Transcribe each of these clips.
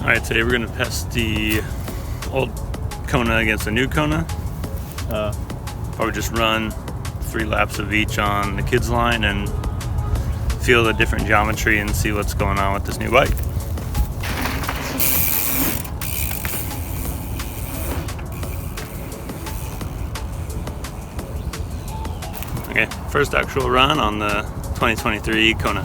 Alright, today we're going to test the old Kona against the new Kona. Probably just run 3 laps of each on the kids line and feel the different geometry and see what's going on with this new bike. Okay, first actual run on the 2023 Kona.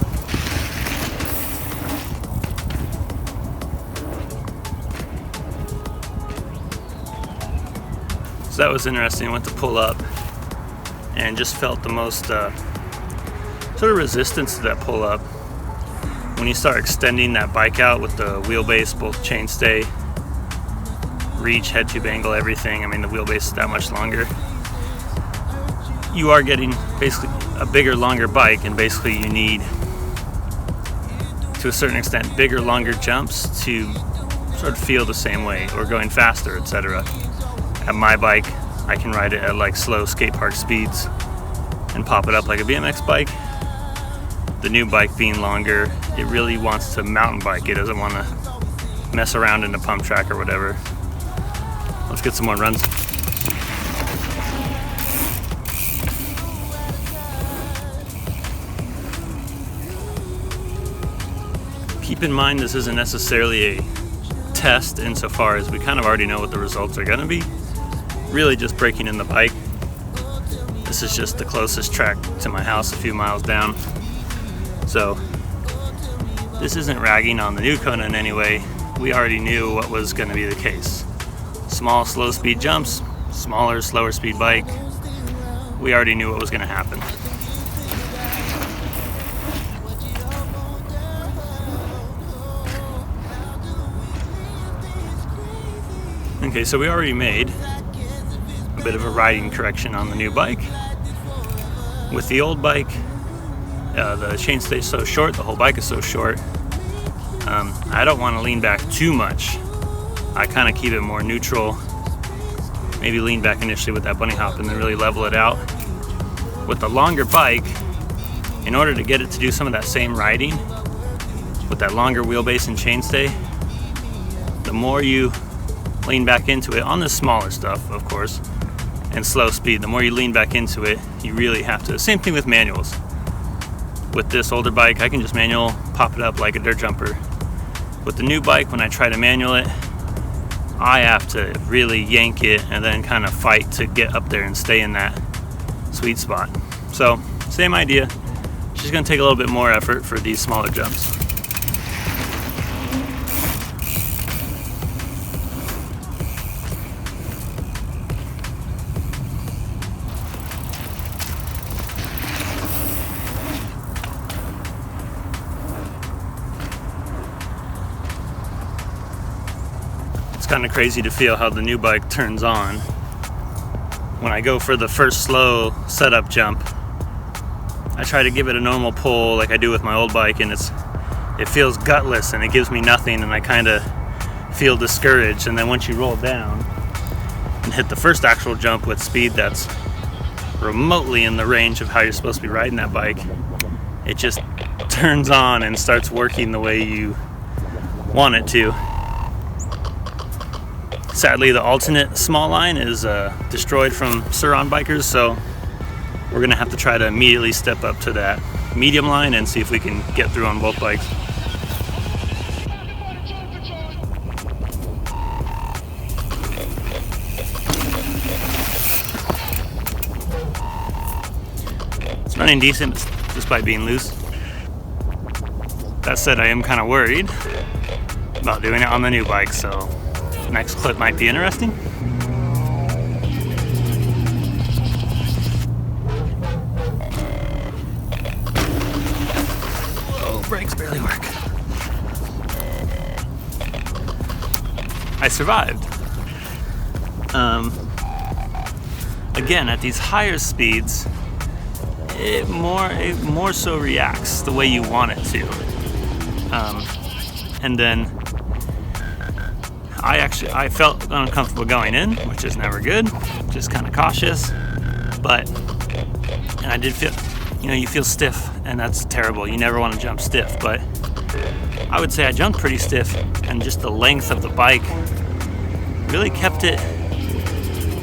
So that was interesting. Went to pull up and just felt the most sort of resistance to that pull up. When you start extending that bike out with the wheelbase, both chainstay, reach, head tube angle, everything. I mean, the wheelbase is that much longer. You are getting basically a bigger, longer bike, and basically you need, to a certain extent, bigger, longer jumps to sort of feel the same way, or going faster, etc. At my bike, I can ride it at like slow skatepark speeds and pop it up like a BMX bike. The new bike being longer, it really wants to mountain bike. It doesn't want to mess around in the pump track or whatever. Let's get some more runs. Keep in mind this isn't necessarily a test insofar as we kind of already know what the results are going to be. Really just breaking in the bike. This is just the closest track to my house, a few miles down. So this isn't ragging on the new Kona in any way. We already knew what was going to be the case. Small, slow speed jumps, smaller, slower speed bike. We already knew what was going to happen. Okay, so we already made a bit of a riding correction on the new bike. With the old bike, the chainstay is so short, the whole bike is so short. I don't want to lean back too much. I kind of keep it more neutral. Maybe lean back initially with that bunny hop and then really level it out. With the longer bike, in order to get it to do some of that same riding, with that longer wheelbase and chainstay, the more you lean back into it, on the smaller stuff, of course, and slow speed, the more you lean back into it, you really have to. Same thing with manuals. With this older bike, I can just manual pop it up like a dirt jumper. With the new bike, when I try to manual it, I have to really yank it and then kind of fight to get up there and stay in that sweet spot. So, same idea, just gonna take a little bit more effort for these smaller jumps. Kind of crazy to feel how the new bike turns on. When I go for the first slow setup jump, I try to give it a normal pull like I do with my old bike, and it feels gutless and it gives me nothing, and I kind of feel discouraged. And then once you roll down and hit the first actual jump with speed that's remotely in the range of how you're supposed to be riding that bike, it just turns on and starts working the way you want it to. Sadly, the alternate small line is destroyed from Surron bikers, so we're gonna have to try to immediately step up to that medium line and see if we can get through on both bikes. It's running decent despite being loose. That said, I am kind of worried about doing it on the new bike, so next clip might be interesting. Oh, brakes barely work. I survived. Again, at these higher speeds, it more so reacts the way you want it to. And then I felt uncomfortable going in, which is never good, just kind of cautious, and I did feel, you feel stiff, and that's terrible. You never want to jump stiff, but I would say I jumped pretty stiff, and just the length of the bike really kept it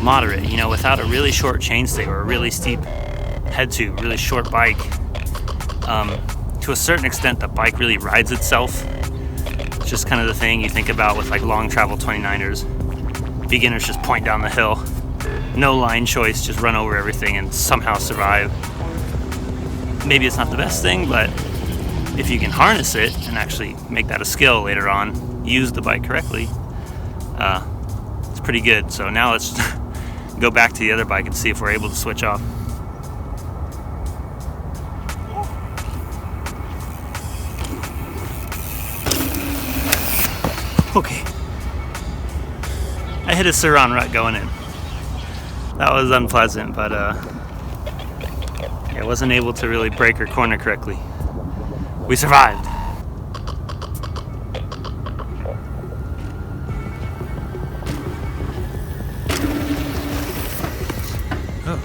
moderate, you know, without a really short chainstay or a really steep head tube, really short bike. To a certain extent, the bike really rides itself. It's just kind of the thing you think about with like long travel 29ers. Beginners just point down the hill. No line choice, just run over everything and somehow survive. Maybe it's not the best thing, but if you can harness it and actually make that a skill later on, use the bike correctly, it's pretty good. So now let's go back to the other bike and see if we're able to switch off. Okay. I hit a Saran rut going in. That was unpleasant, but I wasn't able to really brake or corner correctly. We survived. Oh.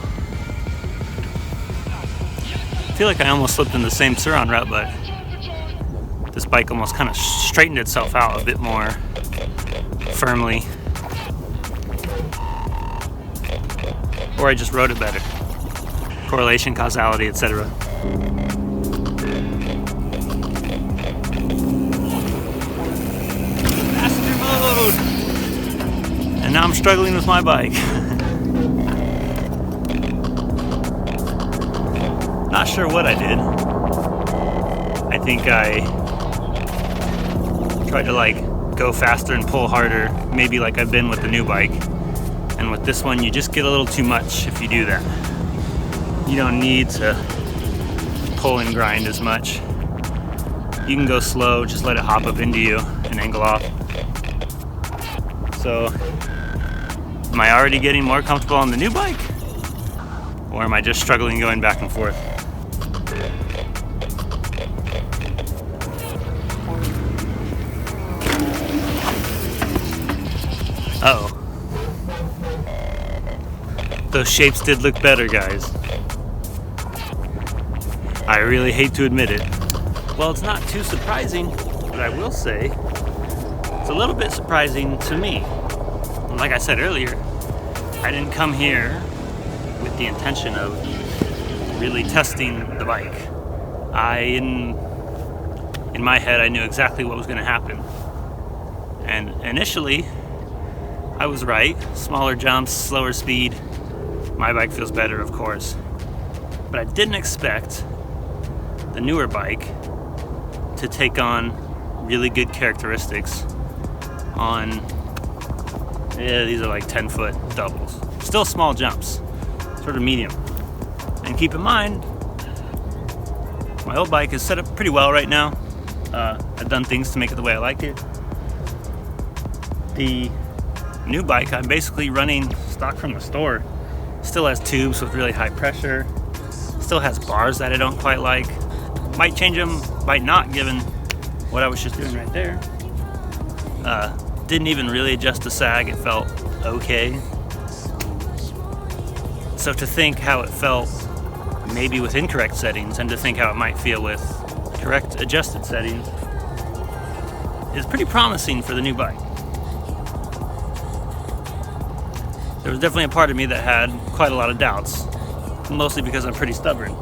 I feel like I almost slipped in the same Saran rut, but this bike almost kind of straightened itself out a bit more firmly. Or I just rode it better. Correlation, causality, etc. Passenger mode! And now I'm struggling with my bike. Not sure what I did. I think I tried to like go faster and pull harder, maybe like I've been with the new bike. And with this one, you just get a little too much if you do that. You don't need to pull and grind as much. You can go slow, just let it hop up into you and angle off. So, am I already getting more comfortable on the new bike? Or am I just struggling going back and forth? Uh-oh. Those shapes did look better, guys. I really hate to admit it. Well, it's not too surprising, but I will say it's a little bit surprising to me. Like I said earlier, I didn't come here with the intention of really testing the bike. In my head, I knew exactly what was going to happen. And initially, I was right. Smaller jumps, slower speed. My bike feels better, of course. But I didn't expect the newer bike to take on really good characteristics on, these are like 10-foot doubles. Still small jumps, sort of medium. And keep in mind, my old bike is set up pretty well right now. I've done things to make it the way I like it. The new bike, I'm basically running stock from the store. Still has tubes with really high pressure. Still has bars that I don't quite like. Might change them, might not, given what I was just doing right there. Didn't even really adjust the sag, it felt okay. So to think how it felt maybe with incorrect settings and to think how it might feel with correct adjusted settings is pretty promising for the new bike. There was definitely a part of me that had quite a lot of doubts, mostly because I'm pretty stubborn.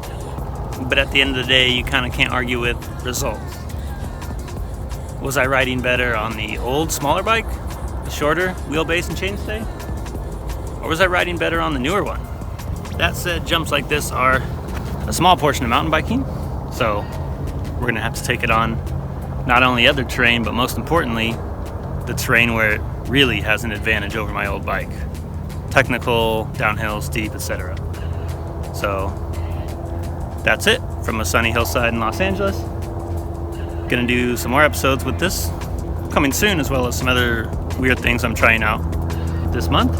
But at the end of the day, you kind of can't argue with results. Was I riding better on the old, smaller bike, the shorter wheelbase and chainstay? Or was I riding better on the newer one? That said, jumps like this are a small portion of mountain biking, so we're gonna have to take it on not only other terrain, but most importantly, the terrain where it really has an advantage over my old bike. Technical, downhill, steep, etc. So that's it from a sunny hillside in Los Angeles. Gonna do some more episodes with this coming soon, as well as some other weird things I'm trying out this month.